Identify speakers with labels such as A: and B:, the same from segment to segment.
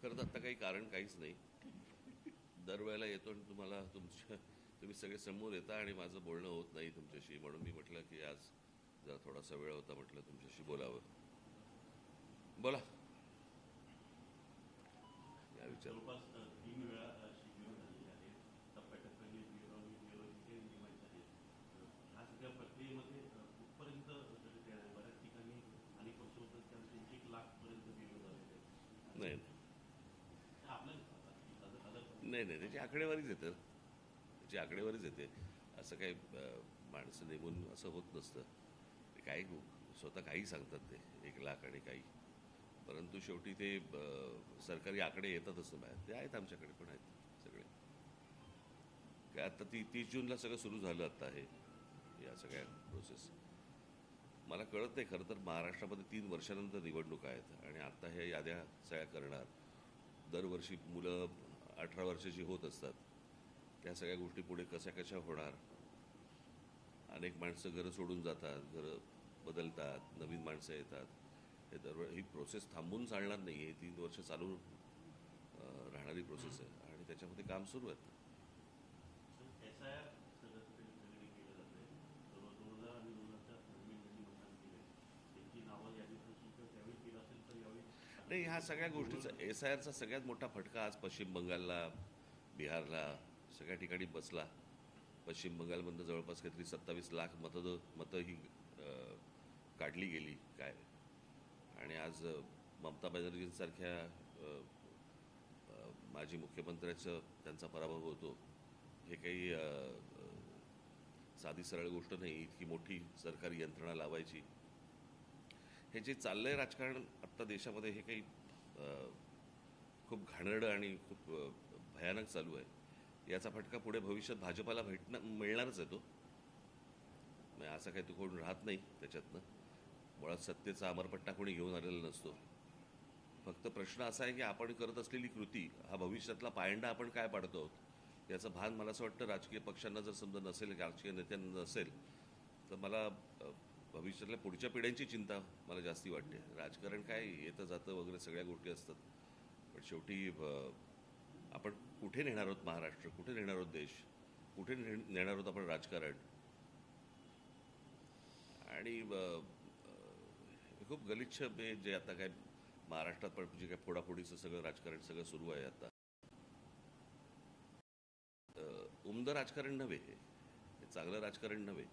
A: खरं तर आत्ता काही कारण काहीच नाही. दरवेळेला येतो आणि तुम्ही सगळे समोर येता आणि माझं बोलणं होत नाही तुमच्याशी, म्हणून मी म्हटलं की आज जरा थोडासा वेळ होता, म्हटलं तुमच्याशी बोलावं. बोला. या विचार.
B: जवळपास 3 वेळा अशी निवड झालेली आहे. टप्प्याटप्प्याने निवडणुकीचे नियमांचे आहेत. ह्या सगळ्या प्रक्रियेमध्ये कुठपर्यंत ते आहे? बऱ्याच ठिकाणी अनेक पक्ष होतात त्यांचे 1 लाखपर्यंत निवड झालेले आहेत.
A: नाही
B: आपल्या
A: नाही नाही, त्याची आकडेवारीच येते. त्याची आकडेवारीच येते. असं काही माणसं नेमून असं होत नसतं. ते काही स्वतः काही सांगतात ते 1 लाख आणि काही, परंतु शेवटी ते सरकारी आकडे येतातच ना बाहेर. ते आहेत, आमच्याकडे पण आहेत सगळे. काय आता 30 जूनला सगळं सुरू झालं आत्ता हे या सगळ्या प्रोसेस. मला कळत नाही खरं तर, महाराष्ट्रामध्ये 3 वर्षानंतर निवडणुका आहेत आणि आत्ता हे याद्या सगळ्या करणार. दरवर्षी मुलं 18 वर्षाची होत असतात. त्या सगळ्या गोष्टी पुढे कशा होणार. अनेक माणसं घरं सोडून जातात, घरं बदलतात, नवीन माणसं येतात. ही प्रोसेस थांबून चालणार नाही. ही 3 वर्ष चालू राहणारी प्रोसेस आहे आणि त्याच्यामध्ये काम सुरू आहे.
B: SIR सगळीकडे केलं जाते. 2000 आणि 2000च्या दरम्यान ज्यांनी मतदान केलं त्यांची नावं यादीत नसून किंवा त्यावेळी केलं असेल तर यावेळी
A: नाही, ह्या सगळ्या गोष्टीचा SIRचा सगळ्यात मोठा फटका आज पश्चिम बंगालला, बिहारला, सगळ्या ठिकाणी बसला. पश्चिम बंगालमधनं जवळपास काहीतरी 27 लाख मतं ही काढली गेली काय. आणि आज ममता बॅनर्जींसारख्या माजी मुख्यमंत्र्याचं त्यांचा पराभव होतो. हे काही साधी सरळ गोष्ट नाही. इतकी मोठी सरकारी यंत्रणा लावायची. हे जे चाललं आहे राजकारण आत्ता देशामध्ये, हे काही खूप घाणेरडं आणि खूप भयानक चालू आहे. याचा फटका पुढे भविष्यात भाजपाला मिळणारच आहे. तो म्हणजे असं काही तो कोण राहत नाही त्याच्यातनं. मुळात सत्तेचा अमरपट्टा कोणी घेऊन आलेला नसतो. फक्त प्रश्न असा आहे की आपण करत असलेली कृती हा भविष्यातला पायंडा आपण काय पाडतो आहोत याचं भान मला असं वाटतं राजकीय पक्षांना जर समजा नसेल, राजकीय नेत्यांना नसेल, तर मला भविष्यातल्या पुढच्या पिढ्यांची चिंता मला जास्ती वाटते. राजकारण काय येतं जातं वगैरे सगळ्या गोष्टी असतात, पण शेवटी आपण कुठे नेणार आहोत महाराष्ट्र, कुठे नेणार आहोत देश, कुठे नेणार आहोत आपण राजकारण. आणि खूप गलिच्छ जे आता काय महाराष्ट्रात पण जे काय फोडाफोडीचं सगळं राजकारण सगळं सुरू आहे आता, उमदं राजकारण नव्हे. हे चांगलं राजकारण नव्हे.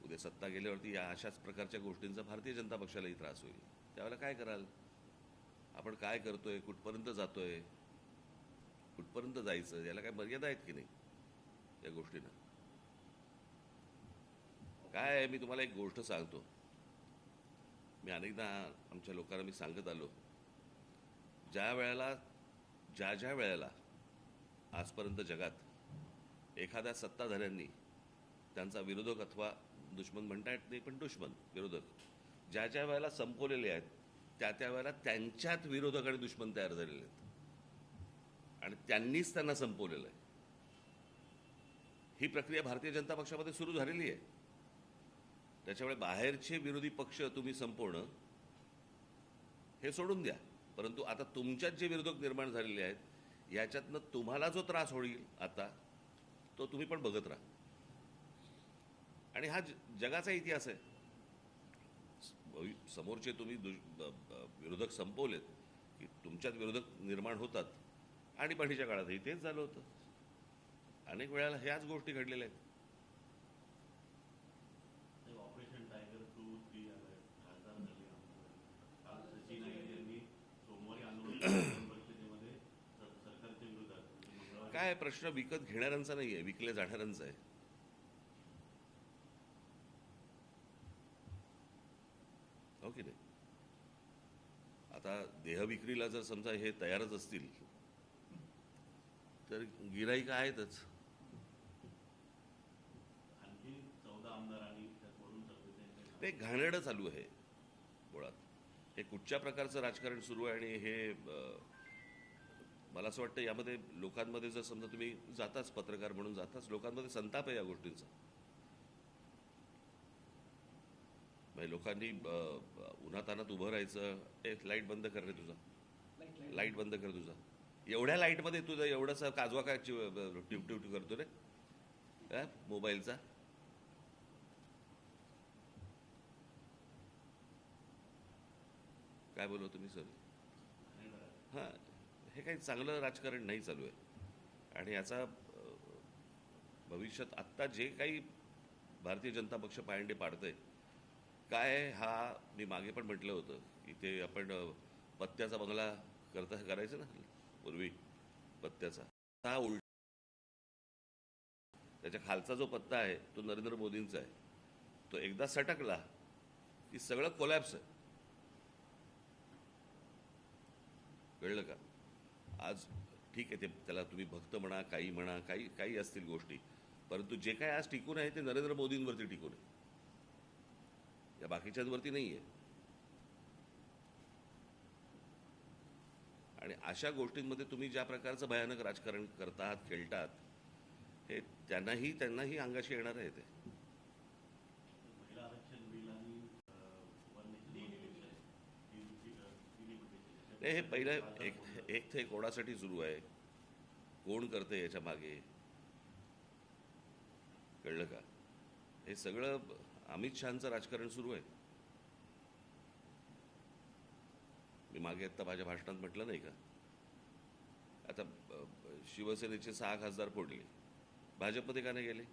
A: उद्या सत्ता गेल्यावरती या अशाच प्रकारच्या गोष्टींचा भारतीय जनता पक्षालाही त्रास होईल. त्यावेळेला काय कराल आपण? काय करतोय, कुठपर्यंत जातोय, कुठपर्यंत जायचं, याला काय मर्यादा आहेत की नाही या गोष्टींना? काय आहे, मी तुम्हाला एक गोष्ट सांगतो. मी अनेकदा आमच्या लोकांना मी सांगत आलो, ज्या वेळेला आजपर्यंत जगात एखाद्या सत्ताधाऱ्यांनी त्यांचा विरोधक अथवा दुश्मन म्हणता येत नाही, पण विरोधक ज्या वेळेला संपवलेले आहेत, त्या वेळेला त्यांच्यात विरोधक आणि दुश्मन तयार झालेले आहेत आणि त्यांनीच त्यांना संपवलेलं आहे. ही प्रक्रिया भारतीय जनता पक्षामध्ये सुरू झालेली आहे. त्याच्यामुळे बाहेरचे विरोधी पक्ष तुम्ही संपवणं हे सोडून द्या, परंतु आता तुमच्यात जे विरोधक निर्माण झालेले आहेत याच्यातनं तुम्हाला जो त्रास होईल आता, तो तुम्ही पण बघत राहा. आणि हा जगाचा इतिहास आहे. समोरचे तुम्ही विरोधक संपवलेत की तुमच्यात विरोधक निर्माण होतात. आणि पाठीच्या काळातही तेच झालं होतं. अनेक वेळेला ह्याच गोष्टी घडलेल्या आहेत.
B: ऑपरेशन टायगर 2-3 खासदार झाले. काल सचिन अय्यर यांनी सोमवारी आंदोलन परिषदेमध्ये सरकारच्या विरोधात.
A: काय प्रश्न विकत घेणाऱ्यांचा नाही आहे, विकल्या जाणाऱ्यांचा आहे. हो की नाही? आता देहविक्रीला जर समजा हे तयारच असतील तर गिराईक आहेतच.
B: आणखी 14 आमदारांनी त्यात
A: ते घाणेरडं चालू आहे मुळात. हे कुठच्या प्रकारचं राजकारण सुरू आहे. आणि हे मला असं वाटतं यामध्ये लोकांमध्ये जर समजा तुम्ही जाताच, पत्रकार म्हणून जाताच, लोकांमध्ये संताप आहे या गोष्टींचा. म्हणजे लोकांनी उन्हातानात उभं राहायचं. लाईट बंद कर रे तुझा. लाईट बंद कर तुझा. एवढ्या लाईटमध्ये तुझं एवढंसा काजवा काय ट्यूब करतो रे मोबाईलचा. काय बोललो तुम्ही सर? हां, हे काही चांगलं राजकारण नाही चालू आहे आणि याचा भविष्यात आत्ता जे काही भारतीय जनता पक्ष पायंडे पाडतंय काय, हा मी मागे पण म्हटलं होतं इथे आपण पत्त्याचा बंगला करायचं ना पूर्वी पत्त्याचा, हा उलट त्याच्या खालचा जो पत्ता आहे तो नरेंद्र मोदींचा आहे. तो एकदा सटकला की सगळं कोलॅप्स आहे. कळलं का? आज ठीक आहे, ते त्याला तुम्ही भक्त म्हणा, काही म्हणा, काही काही असतील गोष्टी, परंतु जे काय आज टिकून आहे ते नरेंद्र मोदींवरती टिकून आहे, या बाकीच्यांवरती नाही आहे. आणि अशा गोष्टींमध्ये तुम्ही ज्या प्रकारचं भयानक राजकारण करतात, खेळतात, हे त्यांनाही अंगाशी येणार आहे. ते
B: महिला आरक्षण बिल आणि
A: हे पहिलं एक ते कोणासाठी सुरू आहे, कोण करते याच्या मागे, कळलं का? हे सगळं अमित शहांचं राजकारण सुरू आहे. मी मागे आत्ता माझ्या भाषणात म्हटलं नाही का, आता शिवसेनेचे 6 खासदार फोडले, भाजपमध्ये का नाही गेले?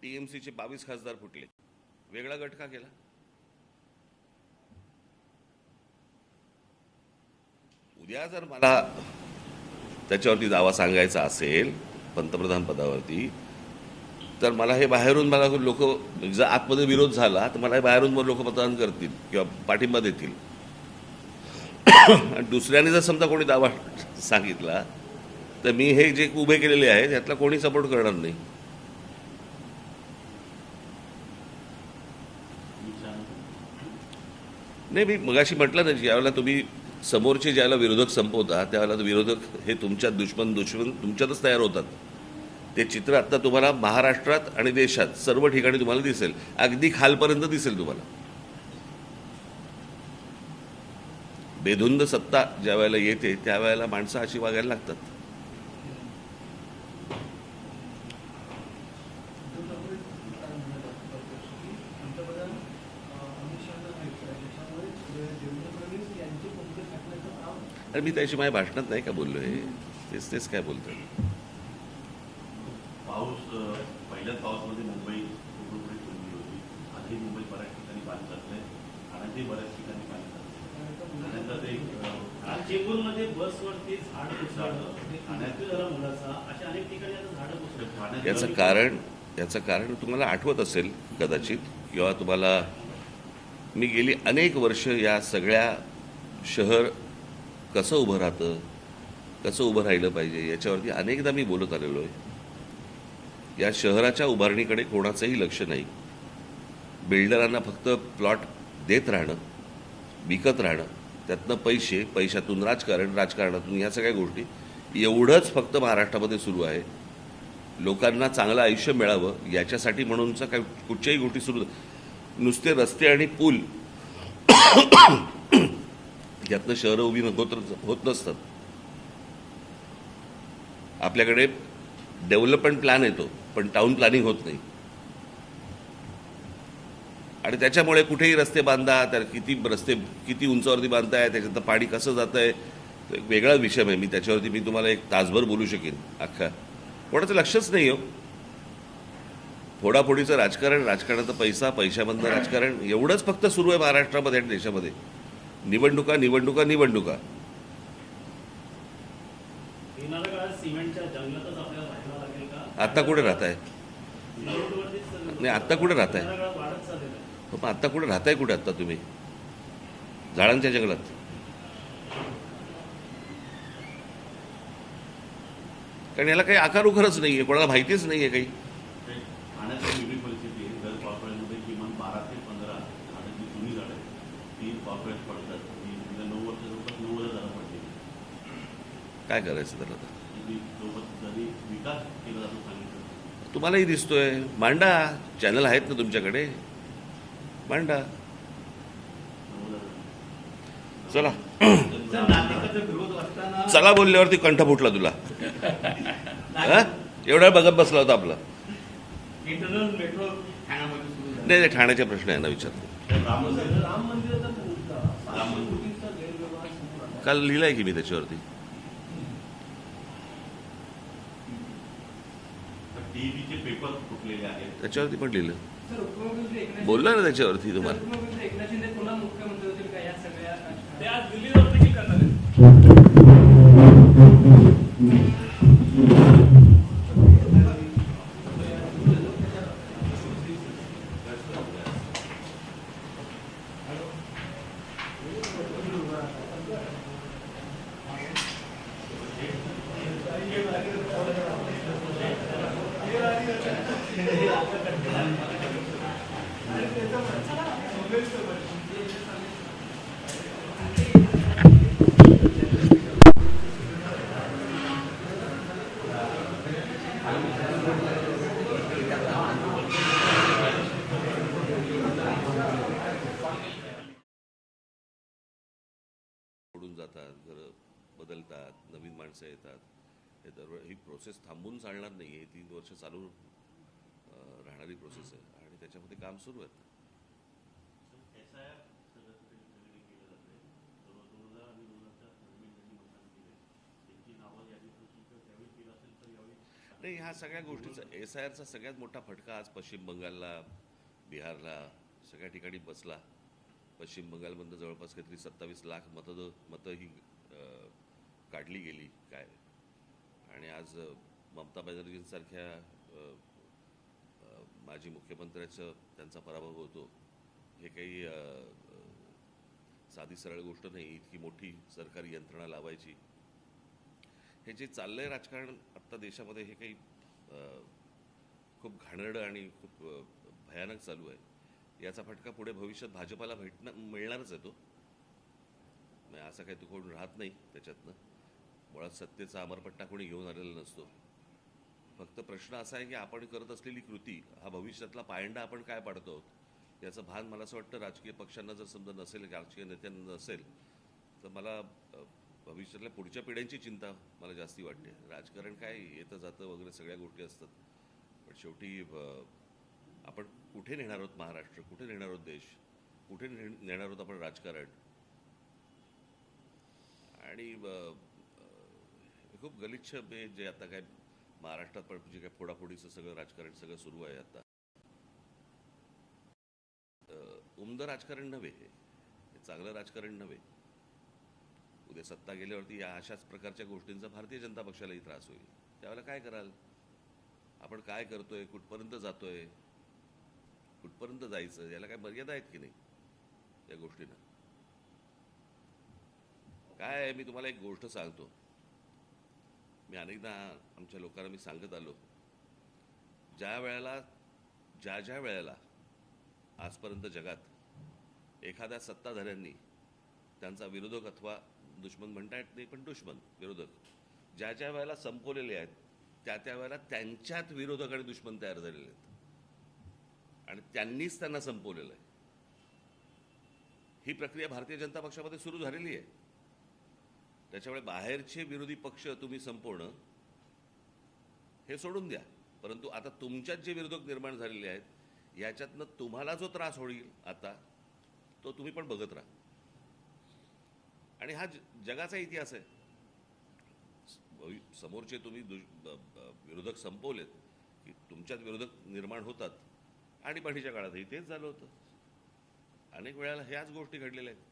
A: टीएमसीचे 22 खासदार फुटले, वेगळा गट का केला? उद्या जर मला त्याच्यावरती दावा सांगायचा असेल पंतप्रधान पदावरती, तर मला हे बाहेरून मला लोक, जर आतमध्ये विरोध झाला तर मला बाहेरून लोक मतदान करतील किंवा पाठिंबा देतील. आणि दुसऱ्याने जर समजा कोणी दावा सांगितला तर मी हे जे उभे केलेले आहेत त्यातला कोणी सपोर्ट करणार नाही. नाही, मी मगाशी म्हटलं ना, ज्यावेळेला तुम्ही समोरचे ज्यावेळेला विरोधक संपवता त्यावेळेला विरोधक हे तुमच्या दुश्मन तुमच्यातच तयार होतात. ते चित्र आत्ता तुम्हाला महाराष्ट्रात आणि देशात सर्व ठिकाणी तुम्हाला दिसेल, अगदी खालपर्यंत दिसेल तुम्हाला. बेधुंद सत्ता ज्या वेळेला येते त्यावेळेला माणसं अशी वागायला लागतात. अरे मी त्याशी माझ्या भाषणात नाही का बोललो आहे, तेच काय बोलतोय.
B: पाऊस पहिल्याच पावसामध्ये मुंबई पूर्णपणे कोंडली होती. आधी मुंबई बऱ्याच ठिकाणी पाणी साचलंय, ठाण्यातही बऱ्याच ठिकाणी पाणी साचलंय. त्यानंतर ते
C: चेंबूरमध्ये बसवरती झाड कोसळलं, ठाण्यातील जरा मुलाचा, अशा अनेक ठिकाणी आता झाडं कोसळली.
A: याचं कारण तुम्हाला आठवत असेल कदाचित, किंवा तुम्हाला मी गेली अनेक वर्ष या सगळ्या शहर कसं उभं राहतं, कसं उभं राहिलं पाहिजे याच्यावरती अनेकदा मी बोलत आलेलो आहे. या शहराच्या उभारणीकडे कोणाचंही लक्ष नाही. बिल्डरांना फक्त प्लॉट देत राहणं, विकत राहणं, त्यातनं पैशातून राजकारणातून या सगळ्या गोष्टी, एवढंच फक्त महाराष्ट्रामध्ये सुरू आहे. लोकांना चांगलं आयुष्य मिळावं याच्यासाठी म्हणूनच काय कुठच्याही गोष्टी सुरू, नुसते रस्ते आणि पूल यातनं शहरं उभी होत नसतात. आपल्याकडे डेव्हलपमेंट प्लॅन येतो पण टाउन प्लॅनिंग होत नाही. आणि त्याच्यामुळे कुठेही रस्ते बांधा, तर किती उंचावरती बांधताय, त्याच्यात पाणी कसं जात आहे, एक वेगळा विषय आहे. त्याच्यावरती मी तुम्हाला एक तासभर बोलू शकेन. अख्खा कोणाचं लक्षच नाही हो. फोडाफोडीचं राजकारणाचं पैशामधलं राजकारण एवढंच फक्त सुरू आहे महाराष्ट्रामध्ये आणि देशामध्ये. निवडणुका.
C: येणाऱ्या काळात सिमेंटच्या जंगलातच आपल्याला राहायला लागेल का?
A: आत्ता कुठे राहताय? नाही, आत्ता कुठे राहताय?
C: वाढत चाललेलं आहे.
A: पण आत्ता कुठे राहताय? कुठे आत्ता तुम्ही? झाडांच्या जंगलात. कारण याला काही आकार उखरच नाही आहे, कोणाला माहितीच नाही आहे काही.
B: ठाण्याची वेगळी परिस्थिती आहे. दर कॉर्पोरेटमध्ये किमान 12 ते 15 झाडं जी जुनी झाडं आहेत ती कॉर्पोरेट पडतात. ती 9 वर्ष जवळपास 90,000 झाडं पडली.
A: काय करायचं त्याला आता?
B: जरी विकास केला जातो सांगितलं,
A: तुम्हालाही दिसतोय. मांडा, चॅनल आहेत ना तुमच्याकडे, मांडा.
B: 90,000
A: चला
C: सर, नागरिकांचा विरोध असताना
A: चला बोलल्यावरती कंठ फुटला तुला हा? एवढा वेळ बघत बसला होता आपला.
C: इंटरनल मेट्रो ठाण्यामध्ये सुरू झाली.
A: नाही ठाण्याचे प्रश्न आहे ना विचारतो.
B: राम मंदिर
C: राम मंदिराचा मुद्दा,
B: राम मंदिर.
C: कोटींचा गैरव्यवहार समोर आला.
A: काल लिहिलंय की मी त्याच्यावरती.
B: टीव्हीचे पेपर फुटलेले आहेत.
A: त्याच्यावरती पण लिहिलं.
D: सर, उपमुख्यमंत्री एकनाथ
A: बोलला ना त्याच्यावरती
D: सर,
A: तुम्हाला.
D: उपमुख्यमंत्री एकनाथ शिंदे पुन्हा मुख्यमंत्री होतील का या सगळ्या
C: ते आज दिल्लीवर देखील करणार आहेत.
A: सोडून जातात, घरं बदलतात, नवीन माणसं येतात. हे ही प्रोसेस थांबून चालणार नाही. ही 3 वर्ष चालू राहणारी प्रोसेस आहे आणि त्याच्यामध्ये काम सुरू आहे.
B: SIR सगळीकडे केलं जाते. 2000 आणि 2000च्या दरम्यान ज्यांनी मतदान केले त्यांची नावं यादीत नसली तर त्यावेळी केलं असेल तर यावेळी
A: नाही ह्या सगळ्या गोष्टीचा SIRचा सगळ्यात मोठा फटका आज पश्चिम बंगालला, बिहारला सगळ्या ठिकाणी बसला. पश्चिम बंगालमधनं जवळपास काहीतरी 27 लाख मतं ही काढली गेली काय. आणि आज ममता बॅनर्जींसारख्या माजी मुख्यमंत्र्याचं त्यांचा पराभव होतो हे काही साधी सरळ गोष्ट नाही. इतकी मोठी सरकारी यंत्रणा लावायची. हे जे चाललंय राजकारण आत्ता देशामध्ये हे काही खूप घाणेरडं आणि खूप भयानक चालू आहे. याचा फटका पुढे भविष्यात भाजपाला मिळणारच आहे. तो असं काही तो कोण राहत नाही त्याच्यातनं. मुळात सत्तेचा अमरपट्टा कोणी घेऊन आलेला नसतो. फक्त प्रश्न असा आहे की आपण करत असलेली कृती हा भविष्यातला पायंडा आपण काय पाडतो आहोत याचं भान मला असं वाटतं राजकीय पक्षांना जर समजा नसेल, राजकीय नेत्यांना नसेल तर मला भविष्यातल्या पुढच्या पिढ्यांची चिंता मला जास्ती वाटते. राजकारण काय येतं जातं वगैरे सगळ्या गोष्टी असतात, पण शेवटी आपण कुठे नेणार आहोत महाराष्ट्र, कुठे नेणार आहोत देश, कुठे नेणार आहोत आपण राजकारण. आणि खूप गलिच्छ जे आता काय महाराष्ट्रात पण जे काय फोडाफोडीचं सगळं राजकारण सगळं सुरू आहे आता. उमदं राजकारण नव्हे, हे चांगलं राजकारण नव्हे. उद्या सत्ता गेल्यावरती या अशाच प्रकारच्या गोष्टींचा भारतीय जनता पक्षालाही त्रास होईल. त्यावेळेला काय कराल आपण, काय करतोय, कुठपर्यंत जातोय, कुठपर्यंत जायचं, याला काय मर्यादा आहेत की नाही या गोष्टींना. काय आहे, मी तुम्हाला एक गोष्ट सांगतो. मी अनेकदा आमच्या लोकांना मी सांगत आलो, ज्या वेळेला आजपर्यंत जगात एखाद्या सत्ताधाऱ्यांनी त्यांचा विरोधक अथवा दुश्मन म्हणता येत नाही पण दुश्मन विरोधक ज्या वेळेला संपवलेले आहेत त्या वेळेला त्यांच्यात विरोधक आणि दुश्मन तयार झालेले आहेत आणि त्यांनीच त्यांना संपवलेलं आहे. ही प्रक्रिया भारतीय जनता पक्षामध्ये सुरू झालेली आहे. त्याच्यामुळे बाहेरचे विरोधी पक्ष तुम्ही संपवणं हे सोडून द्या, परंतु आता तुमच्यात जे विरोधक निर्माण झालेले आहेत याच्यातनं तुम्हाला जो त्रास होईल आता तो तुम्ही पण बघत राहा. आणि हा जगाचा इतिहास आहे. समोरचे तुम्ही विरोधक संपवलेत की तुमच्यात विरोधक निर्माण होतात. आणि पाठीच्या काळातही तेच झालं होतं. अनेक वेळेला ह्याच गोष्टी घडलेल्या आहेत.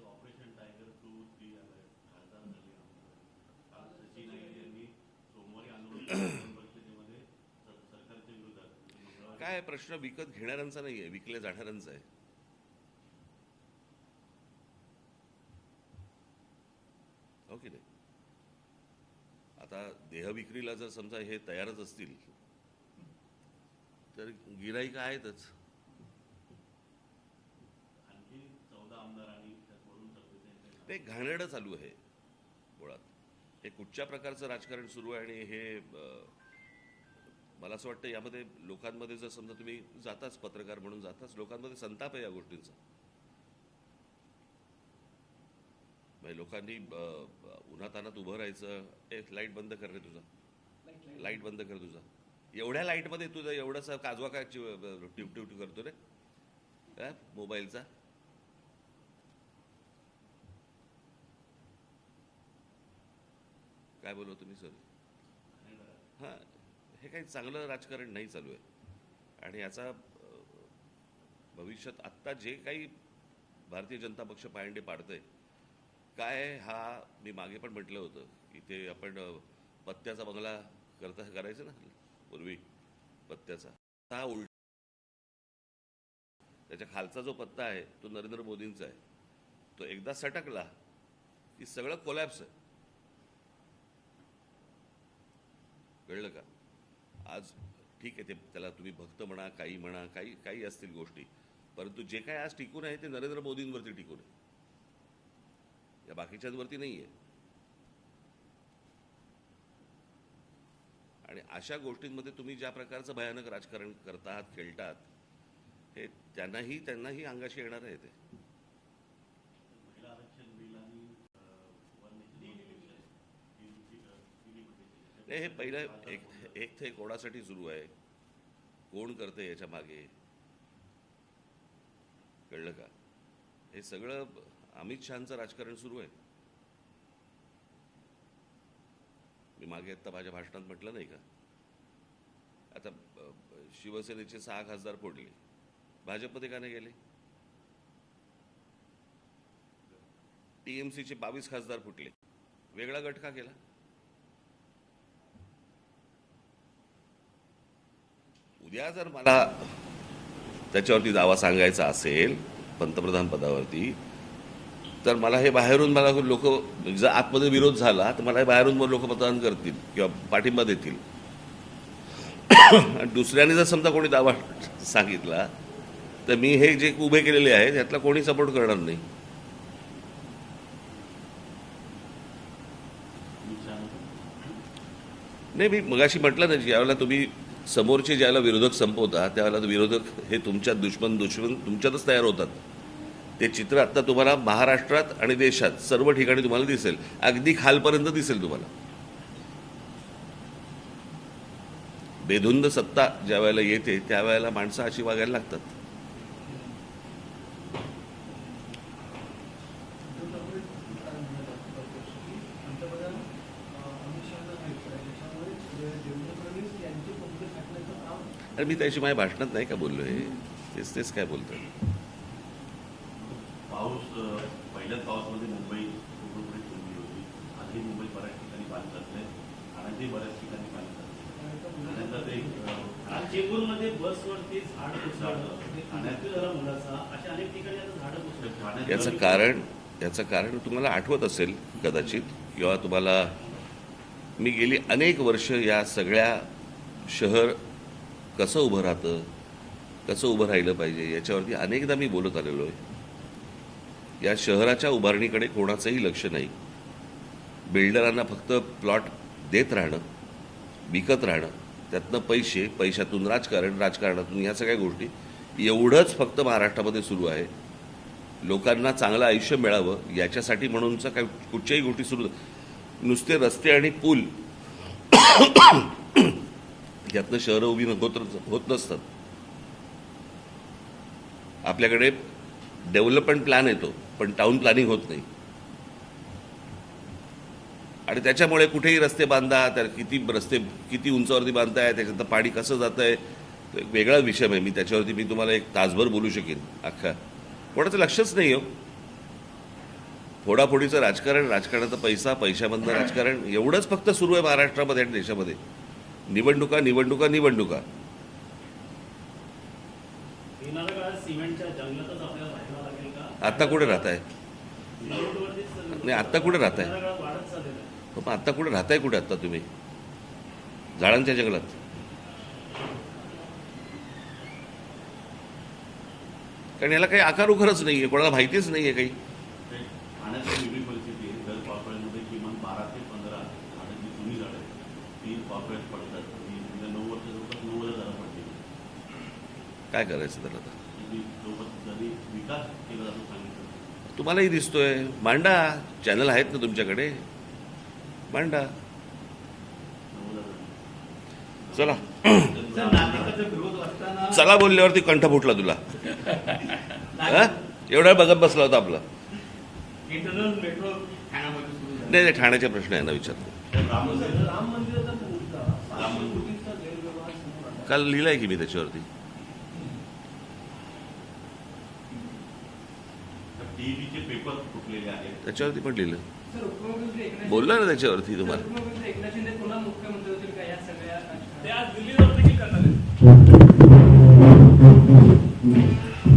B: ऑपरेशन टायगर 2-3 खासदार झाले. काल सचिन अय्यर यांनी सोमवारी आंदोलन परिषदेमध्ये सरकारच्या विरोधात.
A: काय प्रश्न विकत घेणाऱ्यांचा नाही आहे, विकल्या जाणाऱ्यांचा आहे. हो की नाही. आता देहविक्रीला जर समजा हे तयारच असतील तर गिराईक आहेतच.
B: आणखी 14 आमदारांनी त्यावरून
A: ते घाणेरडं चालू आहे मुळात. हे कुठच्या प्रकारचं राजकारण सुरू आहे आणि हे मला असं वाटतं यामध्ये लोकांमध्ये जर समजा तुम्ही जाताच, पत्रकार म्हणून जाताच, लोकांमध्ये संताप आहे या गोष्टींचा. म्हणजे लोकांनी उन्हातानात उभं राहायचं. लाईट बंद कर रे तुझा, लाईट बंद कर तुझा. एवढ्या लाईटमध्ये तुझा एवढासा काजवा काय ट्यूब ट्यूब करतो रे मोबाईलचा. काय बोलू तुम्ही सर? हां, हे काही चांगलं राजकारण नाही चालू आहे. आणि याचा भविष्यात आत्ता जे काही भारतीय जनता पक्ष पायंडे पाडतंय काय, हा मी मागे पण म्हटलं होतं की ते आपण पत्त्याचा बंगला करायचं ना पूर्वी, पत्त्याचा हा उलट. त्याच्या खालचा जो पत्ता आहे तो नरेंद्र मोदींचा आहे. तो एकदा सटकला की सगळं कोलॅप्स आहे. कळलं का? आज ठीक आहे, ते त्याला तुम्ही भक्त म्हणा, काही म्हणा, काही काही असतील गोष्टी, परंतु जे काय आज टिकून आहे ते नरेंद्र मोदींवरती टिकून आहे, या बाकीच्यांवरती नाही आहे. आणि अशा गोष्टींमध्ये तुम्ही ज्या प्रकारचं भयानक राजकारण करतात, खेळतात, हे त्यांनाही अंगाशी येणार आहे. ते
B: महिला आरक्षण बिल आणि
A: हे पहिलं एक ते कोणासाठी सुरू आहे, कोण करते याच्या मागे, कळलं का? हे सगळं अमित शहांचं राजकारण सुरू आहे. मी मागे आता माझ्या भाषणात म्हटलं नाही का, आता शिवसेनेचे 6 खासदार फोडले, भाजपमध्ये का नाही गेले? टीएमसीचे 22 खासदार फुटले, वेगळा गट का केला? उद्या जर मला त्याच्यावरती दावा सांगायचा असेल पंतप्रधान पदावरती, तर मला हे बाहेरून मला लोक, जर आतमध्ये विरोध झाला तर मला हे बाहेरून लोक मतदान करतील किंवा पाठिंबा देतील. आणि दुसऱ्याने जर समजा कोणी दावा सांगितला तर मी हे जे उभे केलेले आहेत यातला कोणी सपोर्ट करणार नाही. नाही, मी मगाशी म्हटलं ना, ज्यावेळेला तुम्ही समोरचे ज्यावेळेला विरोधक संपवता त्यावेळेला विरोधक हे तुमच्या दुश्मन तुमच्यातच तयार होतात. ते चित्र आत्ता तुम्हाला महाराष्ट्रात आणि देशात सर्व ठिकाणी तुम्हाला दिसेल, अगदी खालपर्यंत दिसेल तुम्हाला. बेधुंद सत्ता ज्या वेळेला येते त्यावेळेला माणसं अशी वागायला लागतात. अरे मी त्याशी माझ्या भाषणात नाही का बोललोय? तेच काय बोलतोय.
B: पाऊस पहिल्याच पावसामध्ये मुंबई पूर्णपणे तुंबली होती. आधी मुंबई बऱ्याच ठिकाणी पाणी साचलंय, ठाण्यातही बऱ्याच ठिकाणी पाणी साचलंय. ठाण्यात एक
C: आज चेंबूरमध्ये बसवरती झाड कोसळलं, ठाण्यात जरा मुलाचा, अशा अनेक ठिकाणी आता झाडं कोसळलं.
B: ठाण्यात
A: याचं कारण तुम्हाला आठवत असेल कदाचित, किंवा तुम्हाला मी गेली अनेक वर्ष या सगळ्या शहर कसं उभं राहतं, कसं उभं राहिलं पाहिजे याच्यावरती अनेकदा मी बोलत आलेलो आहे. या शहराच्या उभारणीकडे कोणाचंही लक्ष नाही. बिल्डरांना फक्त प्लॉट देत राहणं, विकत राहणं, त्यातनं पैशातून राजकारणातून या सगळ्या गोष्टी, एवढंच फक्त महाराष्ट्रामध्ये सुरू आहे. लोकांना चांगलं आयुष्य मिळावं याच्यासाठी म्हणूनच काही कुठच्याही गोष्टी सुरू, नुसते रस्ते आणि पूल यातनं शहरं उभी होत नसतात. आपल्याकडे डेव्हलपमेंट प्लॅन येतो पण टाउन प्लॅनिंग होत नाही. आणि त्याच्यामुळे कुठेही रस्ते बांधा, तर किती उंचावरती बांधताय, त्याच्यात पाणी कसं जात आहे, वेगळा विषय आहे. मी तुम्हाला एक तासभर बोलू शकेन अख्खा. कोणाचं लक्षच नाही हो. फोडाफोडीचं राजकारणाचा पैशामधलं राजकारण एवढंच फक्त सुरू आहे महाराष्ट्रामध्ये आणि देशामध्ये. निवडणुका.
C: येणाऱ्या काळात सिमेंटच्या जंगलातच आपल्याला राहायला लागेल का?
A: आत्ता कुठे राहताय? नाही, आत्ता कुठे राहताय?
C: येणाऱ्या काळात वाढत चाललेलं आहे.
A: पण आत्ता कुठे राहताय? कुठे आत्ता तुम्ही? झाडांच्या जंगलात. कारण याला काही आकार उखरच नाही आहे, कोणाला माहितीच नाही आहे काही.
B: ठाण्याची वेगळी परिस्थिती आहे. दर पावसाळ्यामध्ये किमान 12 ते 15 झाडं जी जुनी झाडं आहेत ती पावसाळ्यात पडतात. गेल्या 9 वर्ष जवळपास 9,000 झाडं पडली.
A: काय करायचं त्याला आता?
B: सोबत जरी विकास केला जातो सांगितलं
A: तुम्हालाही दिसतोय. मांडा, चॅनल आहेत ना तुमच्याकडे, मांडा. चला
C: सर, नागरिकांचा विरोध असताना
A: चला बोलल्यावरती कंठ फुटला तुला. हा? एवढा वेळ बघत बसला होता आपला.
C: इंटरनल मेट्रो ठाण्यामध्ये सुरू झाली.
A: नाही ठाण्याच्या प्रश्न आहे ना विचारतो.
B: राम मंदिर
C: राम मंदिराचा मुद्दा
B: राम मंदिर.
C: कोटींचा गैरव्यवहार समोर आला.
A: काल लिहिलंय की मी त्याच्यावरती.
B: टीव्हीचे पेपर फुटलेले आहेत.
A: त्याच्यावरती पण लिहिलं.
D: सर, उपमुख्यमंत्री एकनाथ
A: बोलला ना त्याच्यावरती
D: सर,
A: तुम्हाला.
D: उपमुख्यमंत्री एकनाथ शिंदे पुन्हा मुख्यमंत्री होतील का या सगळ्या
E: ते आज दिल्लीवर देखील करणार आहेत.